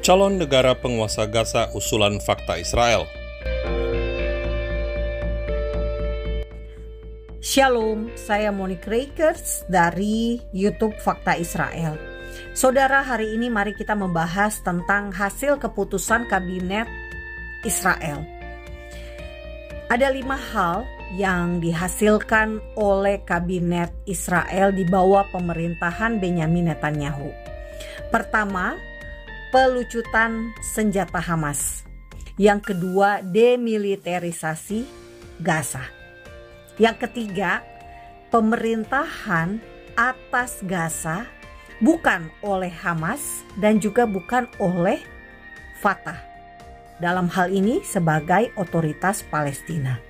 Calon negara penguasa Gaza usulan fakta Israel. Shalom, saya Monique Rakers dari YouTube Fakta Israel. Saudara, hari ini mari kita membahas tentang hasil keputusan kabinet Israel. Ada 5 hal yang dihasilkan oleh kabinet Israel di bawah pemerintahan Benyamin Netanyahu. Pertama, pelucutan senjata Hamas. Yang kedua, demilitarisasi Gaza. Yang ketiga, pemerintahan atas Gaza bukan oleh Hamas dan juga bukan oleh Fatah. Dalam hal ini sebagai otoritas Palestina.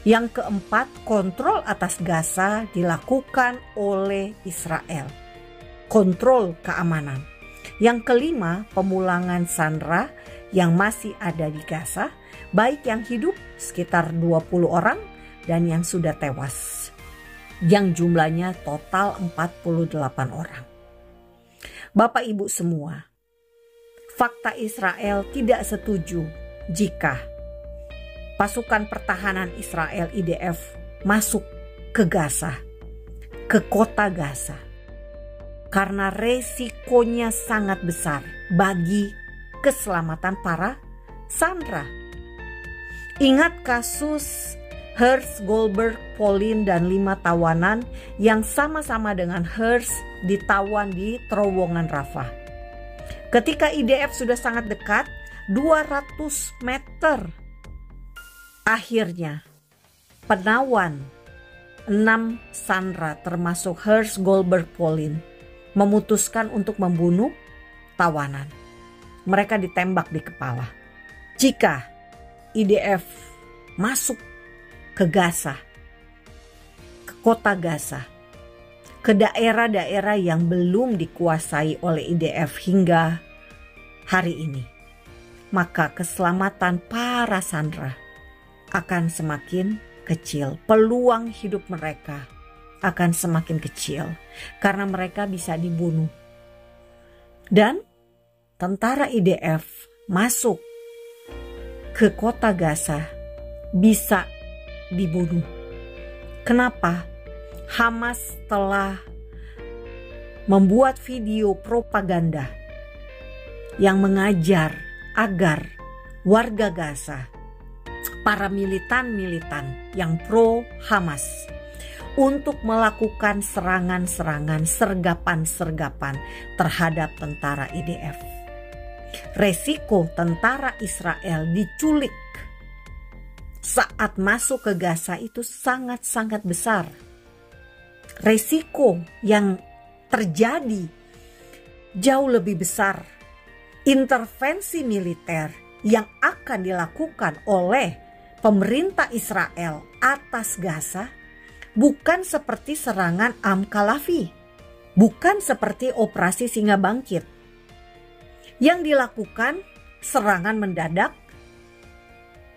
Yang keempat, kontrol atas Gaza dilakukan oleh Israel. Kontrol keamanan. Yang kelima, pemulangan sandera yang masih ada di Gaza, baik yang hidup sekitar 20 orang dan yang sudah tewas, yang jumlahnya total 48 orang. Bapak Ibu semua, fakta Israel tidak setuju jika pasukan pertahanan Israel IDF masuk ke Gaza, ke kota Gaza. Karena resikonya sangat besar bagi keselamatan para sandera. Ingat kasus Herz, Goldberg, Polin, dan 5 tawanan yang sama-sama dengan Herz ditawan di terowongan Rafah. Ketika IDF sudah sangat dekat, 200 meter, akhirnya penawan 6 sandera termasuk Herz, Goldberg, Polin memutuskan untuk membunuh tawanan. Mereka ditembak di kepala. Jika IDF masuk ke Gaza, ke kota Gaza, ke daerah-daerah yang belum dikuasai oleh IDF hingga hari ini, maka keselamatan para sandera akan semakin kecil. Peluang hidup mereka akan semakin kecil karena mereka bisa dibunuh. Dan tentara IDF masuk ke kota Gaza bisa dibunuh. Kenapa? Hamas telah membuat video propaganda yang mengajar agar warga Gaza, para militan-militan yang pro Hamas, untuk melakukan serangan-serangan, sergapan-sergapan terhadap tentara IDF. Resiko tentara Israel diculik saat masuk ke Gaza itu sangat-sangat besar. Resiko yang terjadi jauh lebih besar. Intervensi militer yang akan dilakukan oleh pemerintah Israel atas Gaza bukan seperti serangan Am-Khalafi, bukan seperti operasi Singa Bangkit. Yang dilakukan serangan mendadak,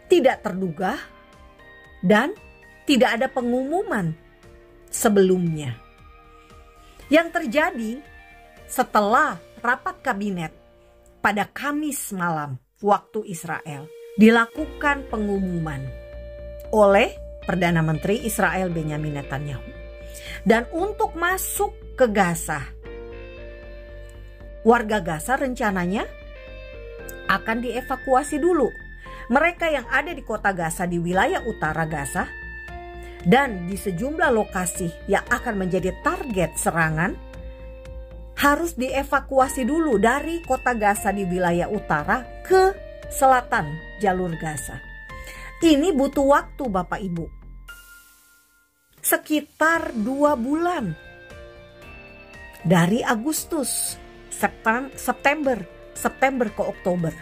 tidak terduga, dan tidak ada pengumuman sebelumnya. Yang terjadi setelah rapat kabinet pada Kamis malam waktu Israel, dilakukan pengumuman oleh Perdana Menteri Israel Benyamin Netanyahu. Dan untuk masuk ke Gaza, warga Gaza rencananya akan dievakuasi dulu. Mereka yang ada di kota Gaza, di wilayah utara Gaza, dan di sejumlah lokasi yang akan menjadi target serangan, harus dievakuasi dulu dari kota Gaza di wilayah utara ke selatan jalur Gaza. Ini butuh waktu Bapak Ibu. Sekitar 2 bulan. Dari Agustus, September ke Oktober.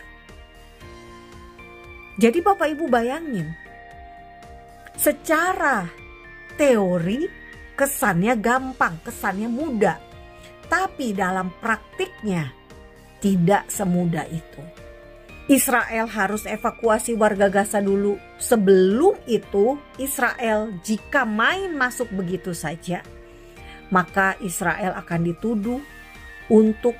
Jadi Bapak Ibu bayangin. Secara teori kesannya gampang, kesannya mudah. Tapi dalam praktiknya tidak semudah itu. Israel harus evakuasi warga Gaza dulu. Sebelum itu, Israel jika main masuk begitu saja, maka Israel akan dituduh untuk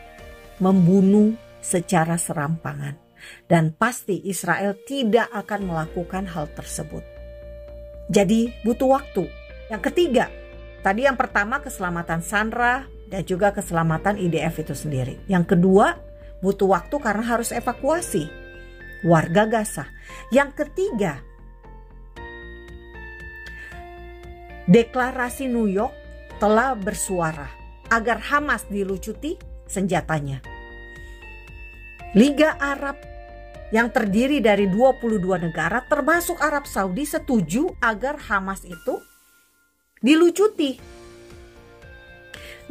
membunuh secara serampangan. Dan pasti Israel tidak akan melakukan hal tersebut. Jadi butuh waktu. Yang ketiga, tadi yang pertama keselamatan Sandra dan juga keselamatan IDF itu sendiri. Yang kedua, butuh waktu karena harus evakuasi warga Gaza. Yang ketiga, deklarasi New York telah bersuara agar Hamas dilucuti senjatanya. Liga Arab yang terdiri dari 22 negara termasuk Arab Saudi setuju agar Hamas itu dilucuti.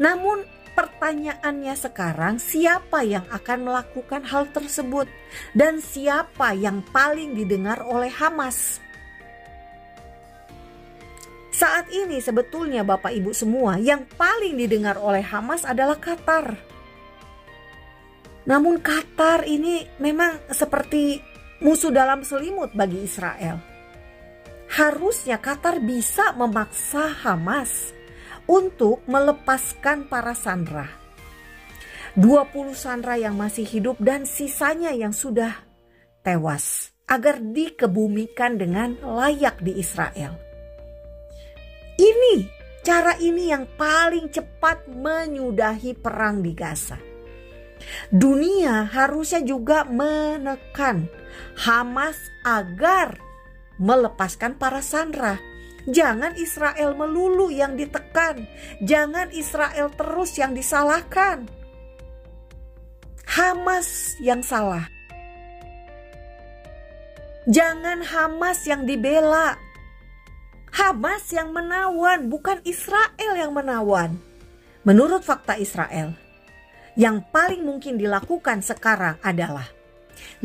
Namun pertanyaannya sekarang, siapa yang akan melakukan hal tersebut? Dan siapa yang paling didengar oleh Hamas? Saat ini sebetulnya Bapak Ibu semua, yang paling didengar oleh Hamas adalah Qatar. Namun Qatar ini memang seperti musuh dalam selimut bagi Israel. Harusnya Qatar bisa memaksa Hamas untuk melepaskan para sandera. 20 sandera yang masih hidup dan sisanya yang sudah tewas agar dikebumikan dengan layak di Israel. Cara ini yang paling cepat menyudahi perang di Gaza. Dunia harusnya juga menekan Hamas agar melepaskan para sandera. Jangan Israel melulu yang ditekan. Jangan Israel terus yang disalahkan. Hamas yang salah. Jangan Hamas yang dibela. Hamas yang menawan, bukan Israel yang menawan. Menurut fakta Israel, yang paling mungkin dilakukan sekarang adalah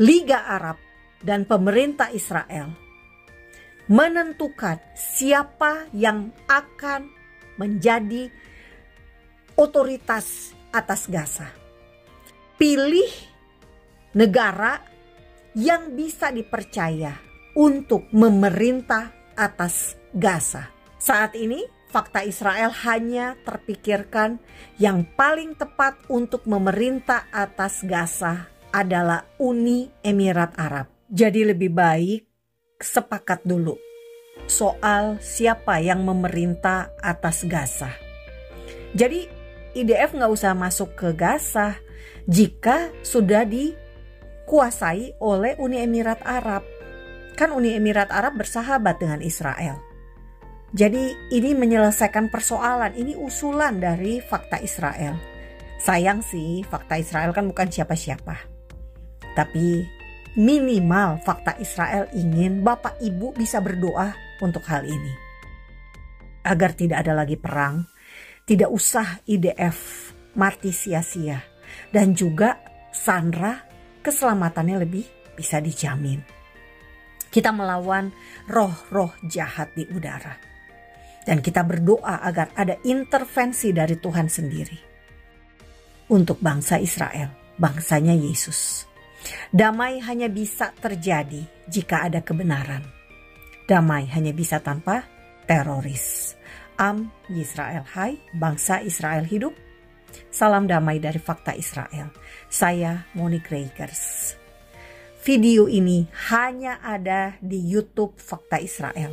Liga Arab dan pemerintah Israel menentukan siapa yang akan menjadi otoritas atas Gaza. Pilih negara yang bisa dipercaya untuk memerintah atas Gaza. Saat ini fakta Israel hanya terpikirkan yang paling tepat untuk memerintah atas Gaza adalah Uni Emirat Arab. Jadi lebih baik sepakat dulu soal siapa yang memerintah atas Gaza. Jadi IDF nggak usah masuk ke Gaza jika sudah dikuasai oleh Uni Emirat Arab. Kan Uni Emirat Arab bersahabat dengan Israel. Jadi ini menyelesaikan persoalan, ini usulan dari fakta Israel. Sayang sih fakta Israel kan bukan siapa-siapa. Tapi minimal fakta Israel ingin Bapak Ibu bisa berdoa untuk hal ini. Agar tidak ada lagi perang, tidak usah IDF mati sia-sia. Dan juga sandera keselamatannya lebih bisa dijamin. Kita melawan roh-roh jahat di udara. Dan kita berdoa agar ada intervensi dari Tuhan sendiri. Untuk bangsa Israel, bangsanya Yesus. Damai hanya bisa terjadi jika ada kebenaran. Damai hanya bisa tanpa teroris. Am Yisrael Hai, bangsa Israel hidup. Salam damai dari fakta Israel. Saya Monique Reigers. Video ini hanya ada di YouTube Fakta Israel.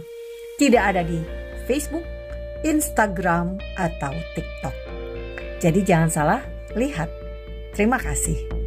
Tidak ada di Facebook, Instagram, atau TikTok. Jadi jangan salah lihat. Terima kasih.